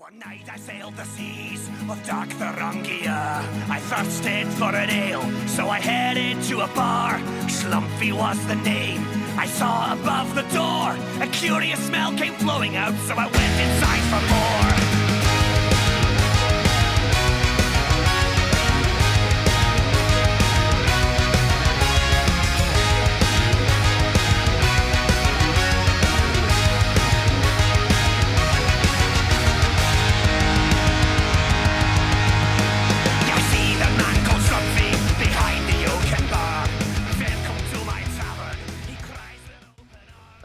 One night I sailed the seas of dark Thuringia. I thirsted for an ale, so I headed to a bar. Schlumpy was the name. I saw above the door a curious smell came flowing out, so I went inside for more.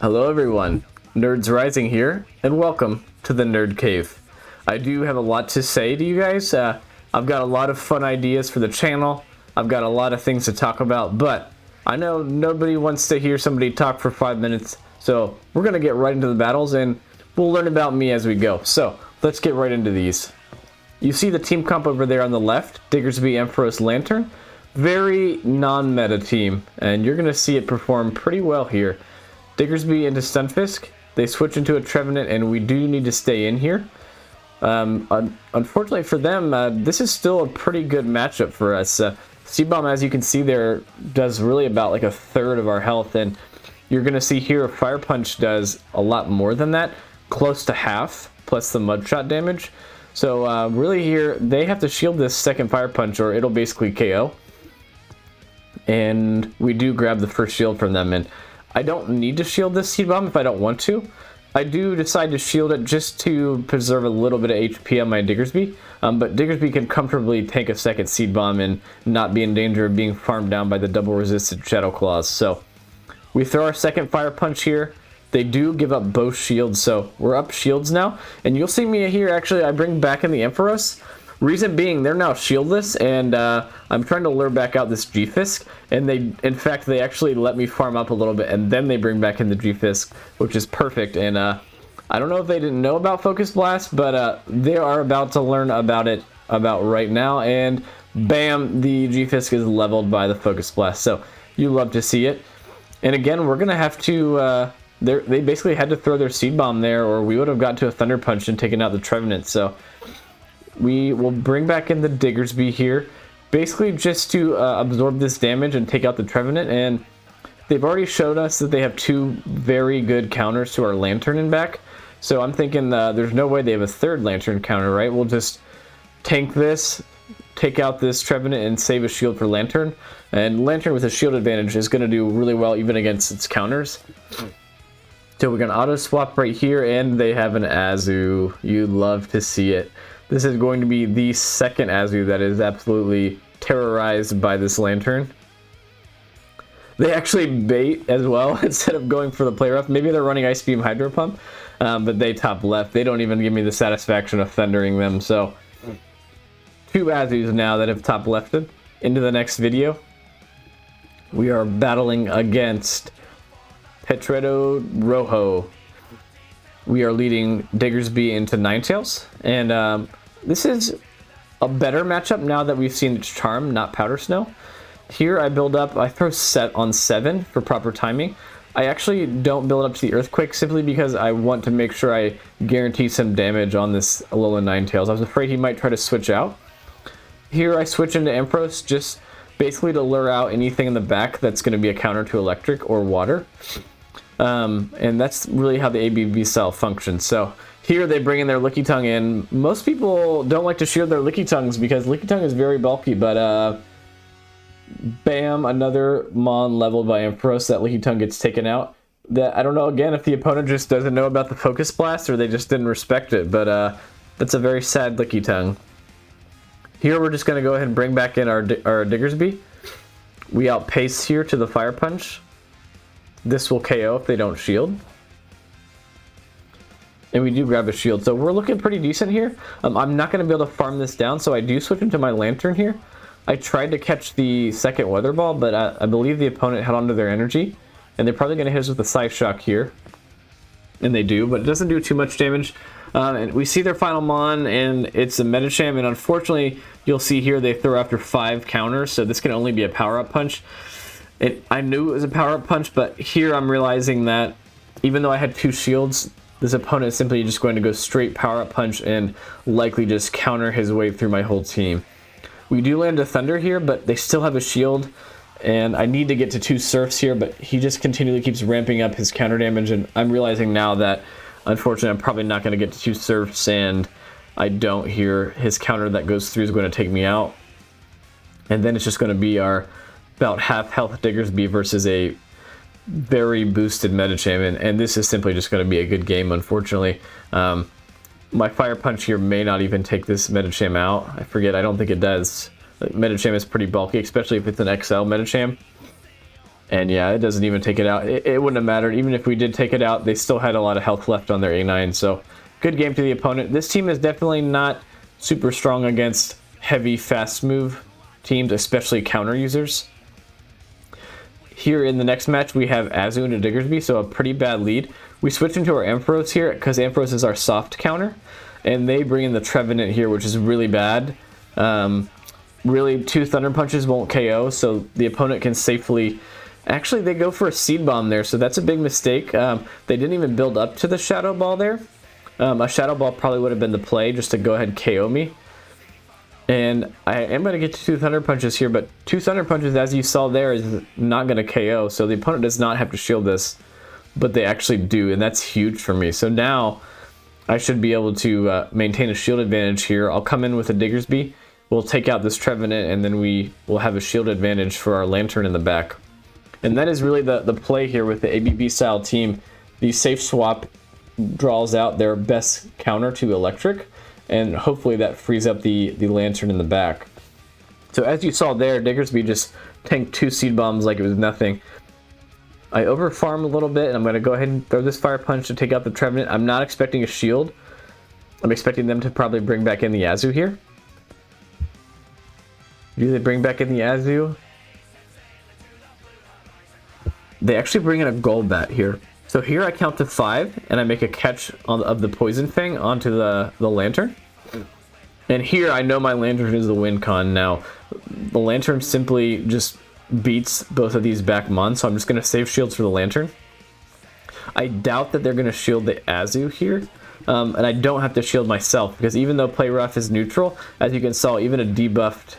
Hello everyone, Nerds Rising here, and welcome to the Nerd Cave. I do have a lot to say to you guys. I've got a lot of fun ideas for the channel. I've got a lot of things to talk about, but I know nobody wants to hear somebody talk for 5 minutes, so we're going to get right into the battles, and we'll learn about me as we go. So, let's get right into these. You see the team comp over there on the left, Diggersby, Ampharos, Lantern. Very non-meta team, and you're going to see it perform pretty well here. Diggersby into Stunfisk, they switch into a Trevenant, and we do need to stay in here. Unfortunately for them, this is still a pretty good matchup for us. C-Bomb, as you can see there, does really about like a third of our health, and you're going to see here Fire Punch does a lot more than that, close to half, plus the Mudshot damage. So really here, they have to shield this second Fire Punch or it'll basically KO. And we do grab the first shield from them, and I don't need to shield this Seed Bomb if I don't want to. I do decide to shield it just to preserve a little bit of HP on my Diggersby, but Diggersby can comfortably take a second Seed Bomb and not be in danger of being farmed down by the double resisted Shadow Claws. So we throw our second Fire Punch here. They do give up both shields, so we're up shields now. And you'll see me here, actually, I bring back in the Ampharos. Reason being, they're now shieldless, and I'm trying to lure back out this G-Fisk, and in fact, they actually let me farm up a little bit, and then they bring back in the G-Fisk, which is perfect. And I don't know if they didn't know about Focus Blast, but they are about to learn about it right now, and bam, the G-Fisk is leveled by the Focus Blast, so you love to see it. And again, we're going to have to, they basically had to throw their Seed Bomb there, or we would have got to a Thunder Punch and taken out the Trevenant, so we will bring back in the Diggersby here, basically just to absorb this damage and take out the Trevenant. And they've already showed us that they have two very good counters to our Lantern in back. So I'm thinking there's no way they have a third Lantern counter, right? We'll just tank this, take out this Trevenant, and save a shield for Lantern. And Lantern with a shield advantage is going to do really well even against its counters. So we're going to auto swap right here, and they have an Azu. You love to see it. This is going to be the second Azu that is absolutely terrorized by this Lantern. They actually bait as well instead of going for the play rough. Maybe they're running Ice Beam Hydro Pump, but they top left. They don't even give me the satisfaction of thundering them. So two Azus now that have top lefted. Into the next video, we are battling against Petretto Rojo. We are leading Diggersby into Ninetales, and this is a better matchup now that we've seen its charm, not Powder Snow. Here I build up, I throw set on 7 for proper timing. I actually don't build up to the Earthquake simply because I want to make sure I guarantee some damage on this Alolan Ninetales. I was afraid he might try to switch out. Here I switch into Ampharos just basically to lure out anything in the back that's going to be a counter to Electric or Water. And that's really how the ABV style functions. So here they bring in their Lickitung in. Most people don't like to shield their Lickitungs because Lickitung is very bulky, but bam, another Mon leveled by Ampharos. That Lickitung gets taken out. That I don't know, again, if the opponent just doesn't know about the Focus Blast or they just didn't respect it, but that's a very sad Lickitung. Here we're just going to go ahead and bring back in our Diggersby. We outpace here to the Fire Punch. This will KO if they don't shield. And we do grab a shield. So we're looking pretty decent here. I'm not going to be able to farm this down, so I do switch into my Lantern here. I tried to catch the second Weather Ball, but I believe the opponent held onto their energy. And they're probably going to hit us with a Psyshock here. And they do, but it doesn't do too much damage. And we see their final Mon, and it's a Metacham. And unfortunately, you'll see here they throw after 5 counters, so this can only be a power-up punch. I knew it was a power-up punch, but here I'm realizing that even though I had 2 shields, this opponent is simply just going to go straight power up punch and likely just counter his way through my whole team. We do land a Thunder here, but they still have a shield, and I need to get to 2 Surfs here, but he just continually keeps ramping up his counter damage, and I'm realizing now that unfortunately I'm probably not going to get to 2 Surfs, and I don't here. His counter that goes through is going to take me out, and then it's just going to be our about half health Diggersby versus a very boosted Medicham, and this is simply just going to be a good game, unfortunately. My Fire Punch here may not even take this Medicham out. I forget, I don't think it does. Medicham is pretty bulky, especially if it's an XL Medicham. And yeah, it doesn't even take it out. It wouldn't have mattered. Even if we did take it out, they still had a lot of health left on their A9. So good game to the opponent. This team is definitely not super strong against heavy, fast move teams, especially counter users. Here in the next match, we have Azu and a Diggersby, so a pretty bad lead. We switch into our Ampharos here because Ampharos is our soft counter, and they bring in the Trevenant here, which is really bad. Really, 2 Thunder Punches won't KO, so the opponent can safely... Actually, they go for a Seed Bomb there, so that's a big mistake. They didn't even build up to the Shadow Ball there. A Shadow Ball probably would have been the play just to go ahead and KO me. And I am going to get to 2 Thunder Punches here, but 2 Thunder Punches, as you saw there, is not going to KO, so the opponent does not have to shield this, but they actually do, and that's huge for me. So now I should be able to maintain a shield advantage here. I'll come in with a Diggersby, we'll take out this Trevenant, and then we will have a shield advantage for our Lantern in the back. And that is really the play here with the ABB style team. The safe swap draws out their best counter to Electric, and hopefully that frees up the Lantern in the back. So as you saw there, Diggersby just tanked 2 Seed Bombs like it was nothing. I overfarm a little bit, and I'm going to go ahead and throw this Fire Punch to take out the Trevenant. I'm not expecting a shield. I'm expecting them to probably bring back in the Azu here. Do they bring back in the Azu? They actually bring in a Golbat here. So here I count to 5, and I make a catch of the Poison Fang onto the Lantern. And here I know my Lantern is the win con now. The Lantern simply just beats both of these back mons, so I'm just going to save shields for the Lantern. I doubt that they're going to shield the Azu here, and I don't have to shield myself, because even though Play Rough is neutral, as you can saw, even a debuffed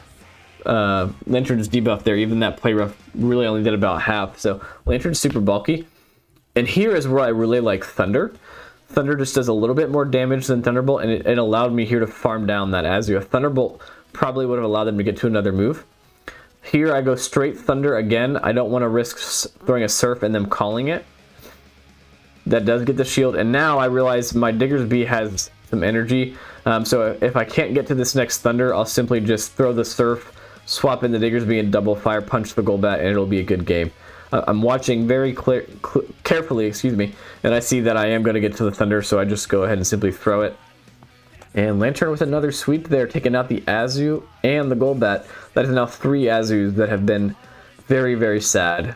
Lantern's debuffed there, even that Play Rough really only did about half, so Lantern's super bulky. And here is where I really like Thunder. Thunder just does a little bit more damage than Thunderbolt, and it allowed me here to farm down that Azu. A Thunderbolt probably would have allowed them to get to another move. Here I go straight Thunder again. I don't want to risk throwing a Surf and them calling it. That does get the shield, and now I realize my Diggersby has some energy. So if I can't get to this next Thunder, I'll simply just throw the Surf, swap in the Diggersby, and double Fire Punch the Golbat, and it'll be a good game. I'm watching very carefully, excuse me, and I see that I am going to get to the Thunder, so I just go ahead and simply throw it. And Lantern with another sweep there, taking out the Azu and the Golbat. That is now 3 Azus that have been very, very sad.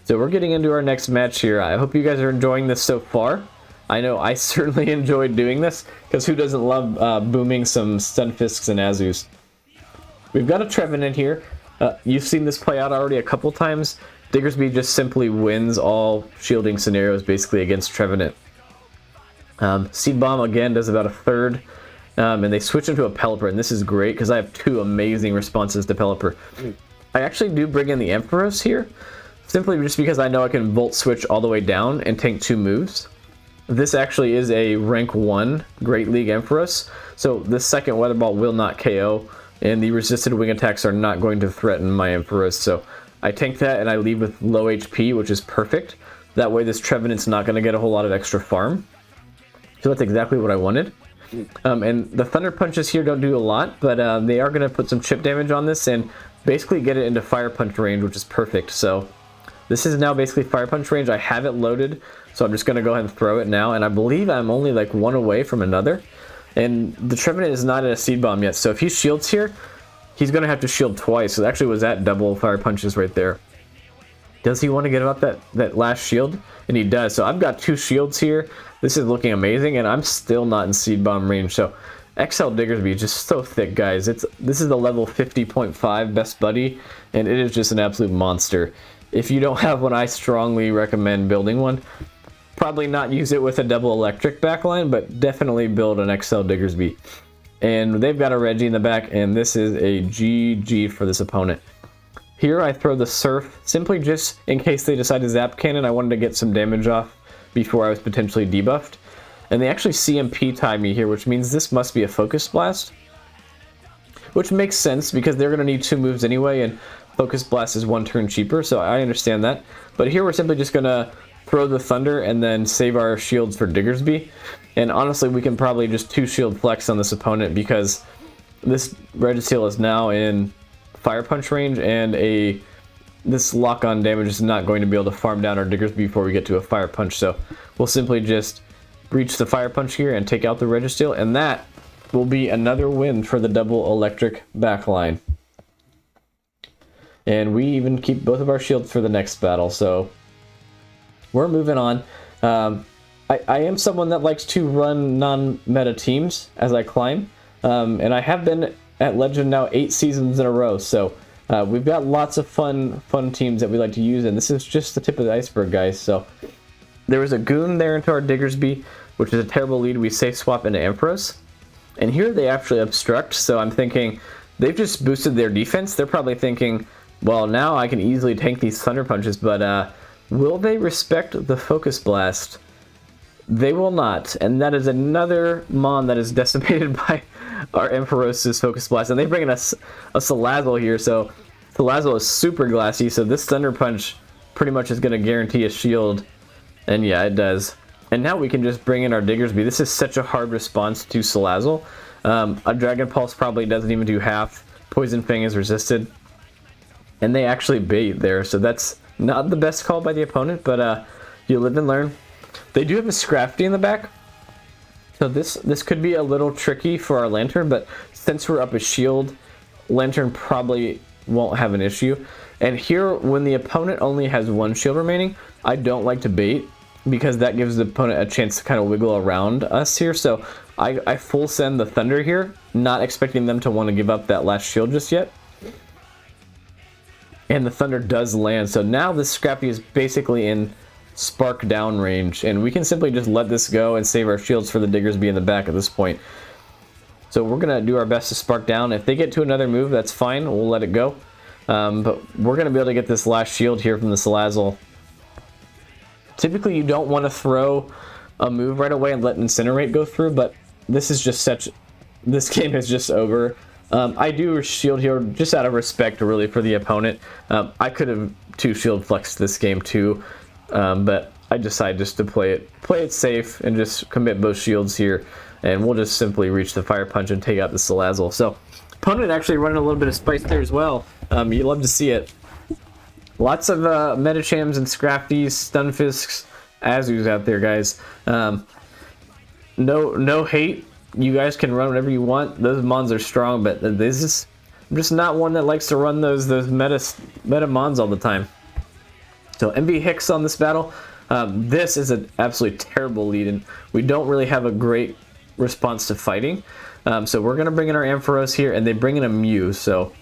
So we're getting into our next match here. I hope you guys are enjoying this so far. I know I certainly enjoyed doing this, because who doesn't love booming some Stunfisks and Azus? We've got a Trevenant here. You've seen this play out already a couple times. Diggersby just simply wins all shielding scenarios basically against Trevenant. Seed Bomb again does about a third, and they switch into a Pelipper, and this is great because I have 2 amazing responses to Pelipper. I actually do bring in the Ampharos here, simply just because I know I can Volt Switch all the way down and tank 2 moves. This actually is a rank 1 Great League Ampharos, so the second Weather Ball will not KO, and the resisted wing attacks are not going to threaten my Ampharos, so I tank that and I leave with low HP, which is perfect. That way this Trevenant's not going to get a whole lot of extra farm. So that's exactly what I wanted. And the Thunder Punches here don't do a lot, but they are going to put some chip damage on this and basically get it into Fire Punch range, which is perfect. So this is now basically Fire Punch range. I have it loaded, so I'm just going to go ahead and throw it now, and I believe I'm only like 1 away from another. And the Trevenant is not in a Seed Bomb yet, so if he shields here, he's going to have to shield twice. So it actually was at double Fire Punches right there. Does he want to get up that last shield? And he does. So I've got 2 shields here. This is looking amazing, and I'm still not in Seed Bomb range. So XL Diggersby is just so thick, guys. This is the level 50.5 best buddy, and it is just an absolute monster. If you don't have one, I strongly recommend building one. Probably not use it with a double electric backline, but definitely build an XL Diggersby. And they've got a Reggie in the back, and this is a GG for this opponent. Here I throw the Surf, simply just in case they decide to Zap Cannon. I wanted to get some damage off before I was potentially debuffed. And they actually CMP tie me here, which means this must be a Focus Blast. Which makes sense, because they're going to need 2 moves anyway, and Focus Blast is 1 turn cheaper, so I understand that. But here we're simply just going to throw the Thunder and then save our shields for Diggersby. And honestly, we can probably just 2 shield flex on this opponent, because this Registeel is now in Fire Punch range, and this lock-on damage is not going to be able to farm down our Diggersby before we get to a Fire Punch. So we'll simply just reach the Fire Punch here and take out the Registeel, and that will be another win for the double electric backline. And we even keep both of our shields for the next battle, so we're moving on. I am someone that likes to run non-meta teams as I climb, and I have been at Legend now 8 seasons in a row, so we've got lots of fun teams that we like to use, and this is just the tip of the iceberg, guys. So there was a Goon there into our Diggersby, which is a terrible lead. We safe swap into Ampharos, and here they actually obstruct, so I'm thinking they've just boosted their defense. They're probably thinking, well, now I can easily tank these Thunder Punches, but will they respect the Focus Blast? They will not, and that is another Mon that is decimated by our Ampharos' Focus Blast, and they bring in a Salazzle here, so Salazzle is super glassy, so this Thunder Punch pretty much is going to guarantee a shield, and yeah, it does. And now we can just bring in our Diggersby. This is such a hard response to Salazzle. A Dragon Pulse probably doesn't even do half. Poison Fang is resisted. And they actually bait there, so that's not the best call by the opponent, but you live and learn. They do have a Scrafty in the back, so this could be a little tricky for our Lantern, but since we're up a shield, Lantern probably won't have an issue. And here, when the opponent only has 1 shield remaining, I don't like to bait, because that gives the opponent a chance to kind of wiggle around us here. So I full send the Thunder here, not expecting them to want to give up that last shield just yet. And the Thunder does land, so now this Scrappy is basically in Spark down range, and we can simply just let this go and save our shields for the Diggersby in the back at this point. So we're going to do our best to Spark down. If they get to another move, that's fine, we'll let it go. But we're going to be able to get this last shield here from the Salazzle. Typically you don't want to throw a move right away and let Incinerate go through, but this is just this game is just over. I do shield here just out of respect really for the opponent. I could have 2 shield flexed this game too, but I decided just to play it safe and just commit both shields here, and we'll just simply reach the Fire Punch and take out the Salazzle. So opponent actually running a little bit of spice there as well. You love to see it. Lots of Metachams and Scrafties, Stunfisks, Azus out there, guys. No hate. You guys can run whatever you want. Those Mons are strong, but I'm just not one that likes to run those meta Mons all the time. So MV Hicks on this battle. This is an absolutely terrible lead, and we don't really have a great response to fighting. So we're going to bring in our Ampharos here, and they bring in a Mew. So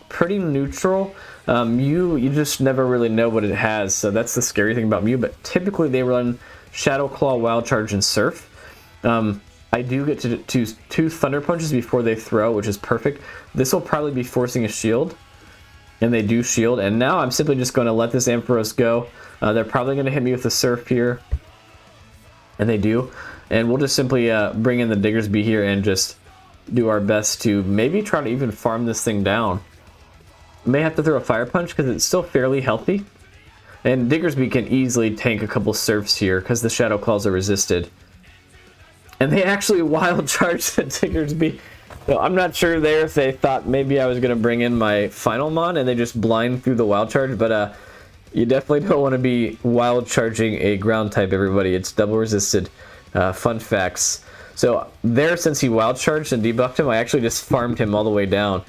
pretty neutral. Mew, you just never really know what it has, so that's the scary thing about Mew, but typically they run Shadow Claw, Wild Charge, and Surf. I do get to 2 Thunder Punches before they throw, which is perfect. This will probably be forcing a shield, and they do shield, and now I'm simply just going to let this Ampharos go. They're probably going to hit me with the Surf here, and they do, and we'll just simply bring in the Diggersby here and just do our best to maybe try to even farm this thing down. May have to throw a Fire Punch because it's still fairly healthy, and Diggersby can easily tank a couple Surfs here because the Shadow Claws are resisted. And they actually Wild Charge the Diggersby. So I'm not sure there if they thought maybe I was going to bring in my final Mon and they just blind through the Wild Charge, but you definitely don't want to be Wild Charging a ground type, everybody. It's double resisted. Fun facts. So there, since he Wild Charged and debuffed him, I actually just farmed him all the way down.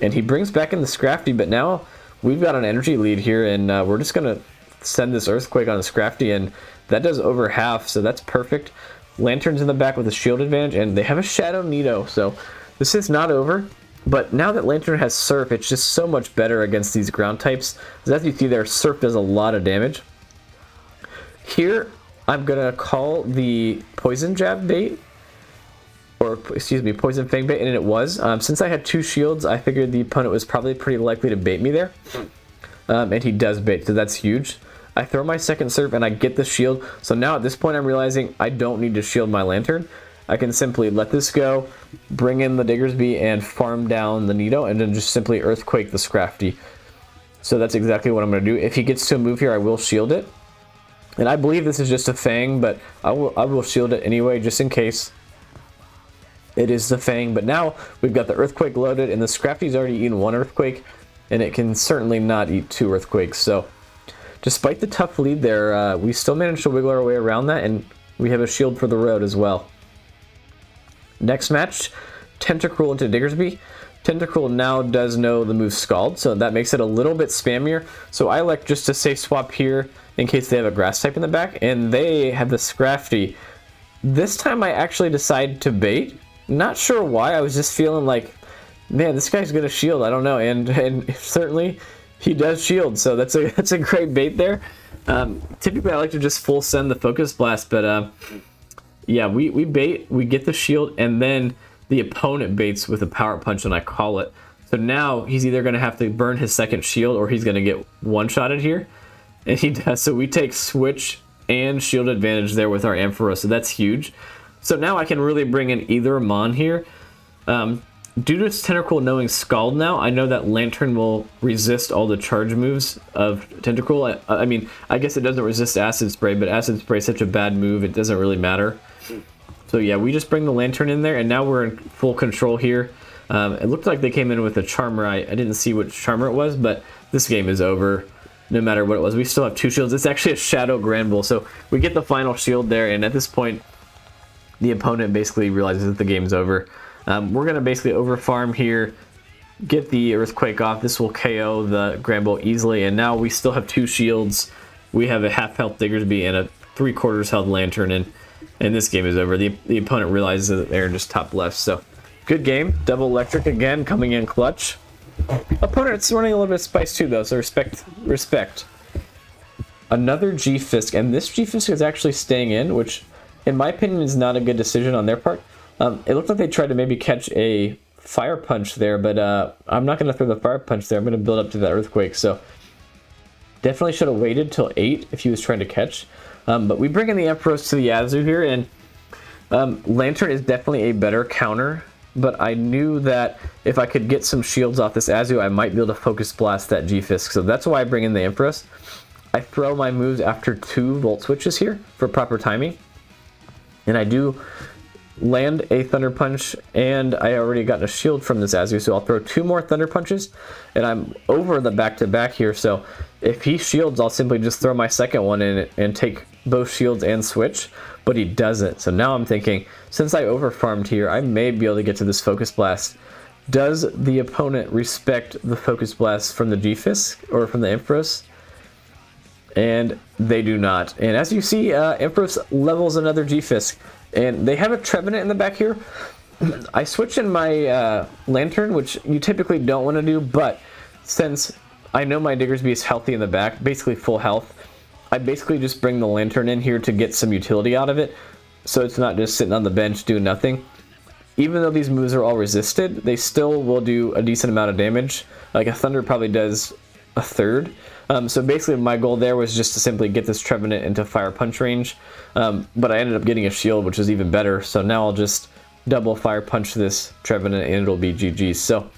And he brings back in the Scrafty, but now we've got an energy lead here, and we're just going to send this Earthquake on the Scrafty, and that does over half, so that's perfect. Lantern's in the back with a shield advantage, and they have a Shadow Nido, so this is not over. But now that Lantern has Surf, it's just so much better against these ground types. As you see there, Surf does a lot of damage. Here, I'm gonna call the poison jab bait, or excuse me, poison fang bait, and it was. Since I had 2 shields, I figured the opponent was probably pretty likely to bait me there. And he does bait, so that's huge. I throw my second serve and I get the shield. So now at this point I'm realizing I don't need to shield my lantern. I can simply let this go, bring in the Diggersby and farm down the Nido, and then just simply earthquake the Scrafty. So that's exactly what I'm going to do. If he gets to a move here, I will shield it. And I believe this is just a Fang, but I will shield it anyway, just in case it is the Fang. But now we've got the Earthquake loaded, and the Scrafty's already eaten 1 Earthquake, and it can certainly not eat 2 Earthquakes. So despite the tough lead there, we still managed to wiggle our way around that, and we have a shield for the road as well. Next match, Tentacruel into Diggersby. Tentacruel now does know the move Scald, so that makes it a little bit spammier. So I like just to safe swap here in case they have a grass type in the back, and they have the Scrafty. This time I actually decided to bait. Not sure why, I was just feeling like, man, this guy's gonna shield, I don't know, and certainly he does shield, so that's a great bait there. Typically I like to just full send the Focus Blast, but yeah, we bait, we get the shield, and then the opponent baits with a Power Punch, and I call it. So now he's either going to have to burn his second shield, or he's going to get one-shotted here. And he does, so we take switch and shield advantage there with our Ampharos, so that's huge. So now I can really bring in either Mon here. Due to Tentacruel knowing Scald now, I know that Lantern will resist all the charge moves of Tentacruel. I mean, I guess it doesn't resist Acid Spray, but Acid Spray is such a bad move, it doesn't really matter. So yeah, we just bring the Lantern in there, and now we're in full control here. It looked like they came in with a Charmer. I didn't see which Charmer it was, but this game is over no matter what it was. We still have 2 shields. It's actually a Shadow Granbull, so we get the final shield there, and at this point, the opponent basically realizes that the game's over. We're going to basically overfarm here, get the Earthquake off. This will KO the Granbull easily, and now we still have 2 shields. We have a half-health Diggersby and a 3/4 health Lantern, and this game is over. The opponent realizes that they're just top left. So good game. Double electric again, coming in clutch. Opponent's running a little bit of spice too, though, so respect. Another G-Fisk, and this G-Fisk is actually staying in, which in my opinion is not a good decision on their part. It looked like they tried to maybe catch a Fire Punch there, but I'm not going to throw the Fire Punch there. I'm going to build up to that Earthquake, so definitely should have waited till 8 if he was trying to catch. But we bring in the Ampharos to the Yazoo here, and Lantern is definitely a better counter, but I knew that if I could get some shields off this Azu, I might be able to Focus Blast that G-Fisk, so that's why I bring in the Ampharos. I throw my moves after 2 Volt Switches here for proper timing, and I do land a Thunder Punch, and I already got a shield from this Azu, so I'll throw 2 more Thunder Punches, and I'm over the back-to-back here, so if he shields, I'll simply just throw my second one in and take both shields and switch, but he doesn't. So now I'm thinking, since I overfarmed here, I may be able to get to this Focus Blast. Does the opponent respect the Focus Blast from the G-Fisk or from the Ampharos? And they do not. And as you see, Ampharos levels another G-Fisk, and they have a Trevenant in the back here. I switch in my Lantern, which you typically don't want to do, but since I know my Diggersby is healthy in the back, basically full health, I basically just bring the Lantern in here to get some utility out of it, so it's not just sitting on the bench doing nothing. Even though these moves are all resisted, they still will do a decent amount of damage. Like a Thunder probably does a third. So basically my goal there was just to simply get this Trevenant into Fire Punch range, but I ended up getting a shield, which was even better, so now I'll just double Fire Punch this Trevenant and it'll be GG's. So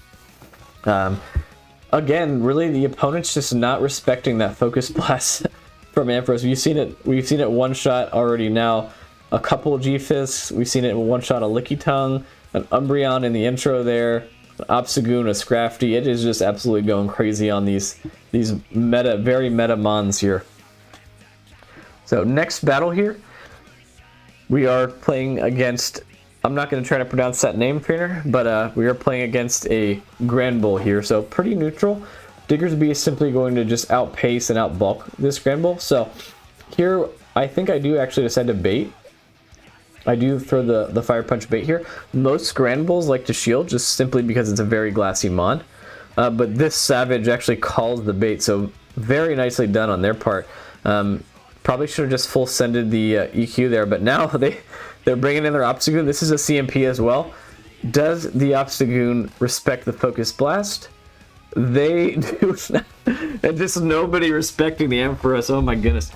again, really the opponent's just not respecting that Focus Blast from Ampharos. We've seen it one shot already now. A couple G-Fisks. We've seen it one shot a Licky Tongue, an Umbreon in the intro there, an Obstagoon, a Scrafty. It is just absolutely going crazy on these very meta mons here. So next battle here, we are playing against, I'm not going to try to pronounce that name, trainer, but we are playing against a Granbull here, so pretty neutral. Diggersby is simply going to just outpace and outbulk this Granbull. So here, I think I do actually decide to bait. I do throw the Fire Punch bait here. Most Granbulls like to shield just simply because it's a very glassy mon. But this Savage actually calls the bait, so very nicely done on their part. Probably should have just full sended the EQ there, but now they're bringing in their Obstagoon. This is a CMP as well. Does the Obstagoon respect the Focus Blast? They do not. And just nobody respecting the Ampharos. Oh my goodness.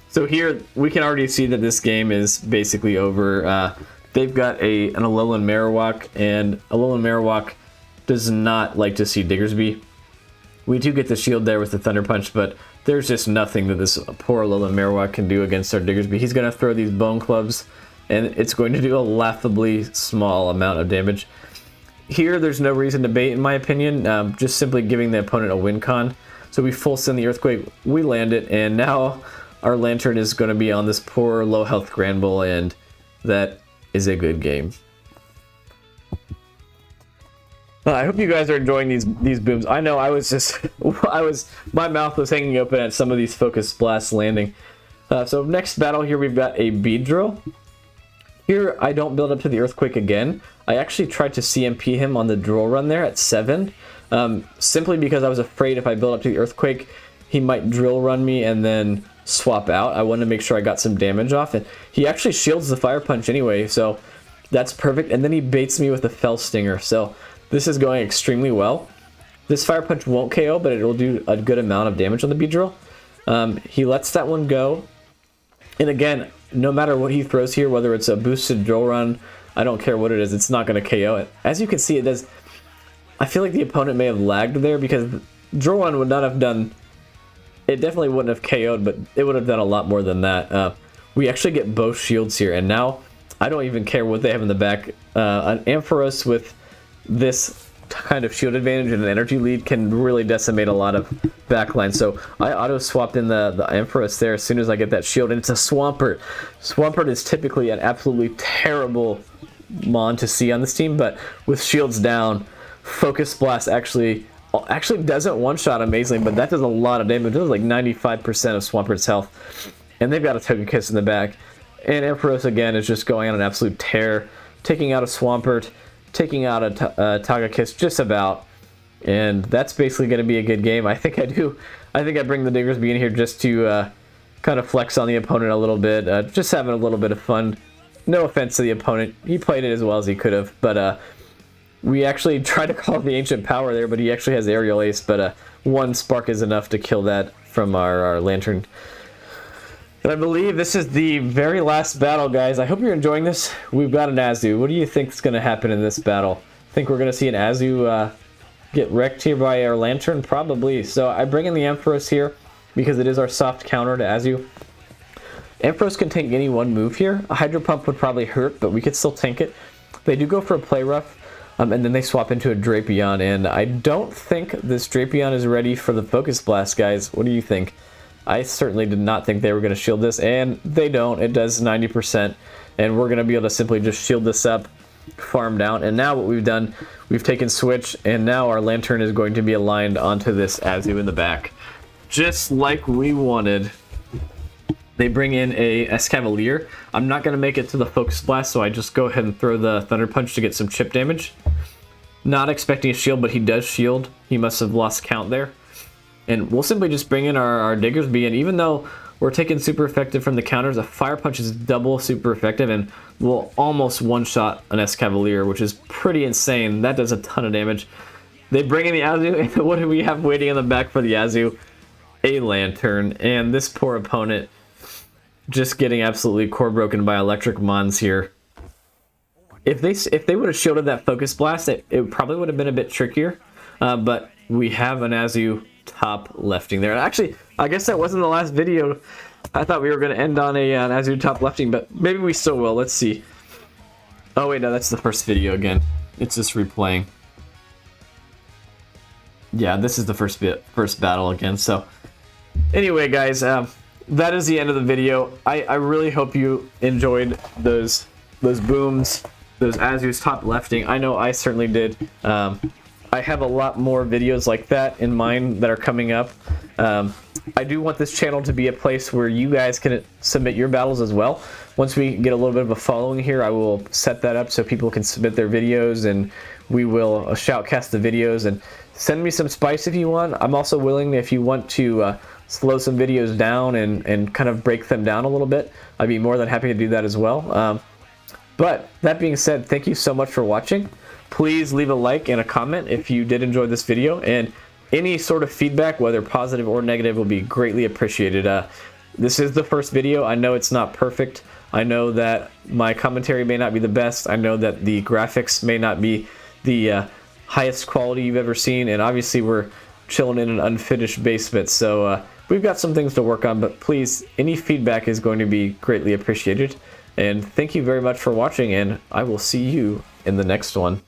So here we can already see that this game is basically over. They've got an Alolan Marowak, and Alolan Marowak does not like to see Diggersby. We do get the shield there with the Thunder Punch, but there's just nothing that this poor Alolan Marowak can do against our Diggersby. He's going to throw these Bone Clubs, and it's going to do a laughably small amount of damage. Here, there's no reason to bait, in my opinion, just simply giving the opponent a win con. So we full send the Earthquake, we land it, and now our Lantern is going to be on this poor low health Granbull, and that is a good game. I hope you guys are enjoying these booms. I know I was just, my mouth was hanging open at some of these Focus Blasts landing. So next battle here, we've got a Beedrill. Here, I don't build up to the Earthquake again. I actually tried to CMP him on the drill run there at 7, simply because I was afraid if I build up to the Earthquake, he might drill run me and then swap out. I wanted to make sure I got some damage off, and he actually shields the Fire Punch anyway, so that's perfect. And then he baits me with the Fell Stinger, so this is going extremely well. This Fire Punch won't KO, but it will do a good amount of damage on the Beedrill. He lets that one go, and again, no matter what he throws here, whether it's a boosted drill run, I don't care what it is, it's not going to KO it. As you can see, it does. I feel like the opponent may have lagged there, because drill run would not have done. It definitely wouldn't have KO'd, but it would have done a lot more than that. We actually get both shields here, and now I don't even care what they have in the back. An Ampharos with this kind of shield advantage and an energy lead can really decimate a lot of backline. So I auto swapped in the Ampharos there as soon as I get that shield, and it's a Swampert. Swampert is typically an absolutely terrible mon to see on this team, but with shields down, Focus Blast actually doesn't one-shot amazingly, but that does a lot of damage. It does like 95% of Swampert's health. And they've got a Togekiss in the back. And Ampharos again is just going on an absolute tear, taking out a Swampert, taking out a Togekiss just about. And that's basically going to be a good game. I think I bring the Diggersby in here just to kind of flex on the opponent a little bit. Just having a little bit of fun. No offense to the opponent. He played it as well as he could have, but we actually tried to call the Ancient Power there, but he actually has Aerial Ace, but one spark is enough to kill that from our Lantern. And I believe this is the very last battle, guys. I hope you're enjoying this. We've got an Azu. What do you think is going to happen in this battle? Think we're going to see an Azu get wrecked here by our Lantern? Probably. So I bring in the Ampharos here because it is our soft counter to Azu. Ampharos can tank any one move here. A Hydro Pump would probably hurt, but we could still tank it. They do go for a Play Rough. And then they swap into a Drapion, and I don't think this Drapion is ready for the Focus Blast, guys. What do you think? I certainly did not think they were going to shield this, and they don't. It does 90%, and we're going to be able to simply just shield this up, farm down. And now what we've done, we've taken Switch, and now our Lantern is going to be aligned onto this Azu in the back. Just like we wanted. They bring in a Escavalier. I'm not going to make it to the Focus Blast, so I just go ahead and throw the Thunder Punch to get some chip damage. Not expecting a shield, but he does shield. He must have lost count there. And we'll simply just bring in our Diggersby, and even though we're taking super effective from the counters, a Fire Punch is double super effective, and will almost one-shot an Escavalier, which is pretty insane. That does a ton of damage. They bring in the Azu, and what do we have waiting in the back for the Azu? A Lantern, and this poor opponent just getting absolutely core broken by electric mons here. If they would have shielded that Focus Blast, it probably would have been a bit trickier. But we have an Azu top lefting there. And actually, I guess that wasn't the last video. I thought we were going to end on an Azu top lefting, but maybe we still will. Let's see. Oh wait, no, that's the first video again. It's just replaying. Yeah, this is the first battle again. So anyway, guys, that is the end of the video. I really hope you enjoyed those booms, those Azu's top lefting. I know I certainly did. I have a lot more videos like that in mind that are coming up. I do want this channel to be a place where you guys can submit your battles as well. Once we get a little bit of a following here, I will set that up so people can submit their videos, and we will shoutcast the videos. And send me some spice if you want. I'm also willing, if you want to slow some videos down and kind of break them down a little bit, I'd be more than happy to do that as well. But that being said, thank you so much for watching. Please leave a like and a comment if you did enjoy this video, and any sort of feedback, whether positive or negative, will be greatly appreciated. This is the first video. I know it's not perfect. I know that my commentary may not be the best. I know that the graphics may not be the highest quality you've ever seen, and obviously we're chilling in an unfinished basement, so we've got some things to work on, but please, any feedback is going to be greatly appreciated. And thank you very much for watching, and I will see you in the next one.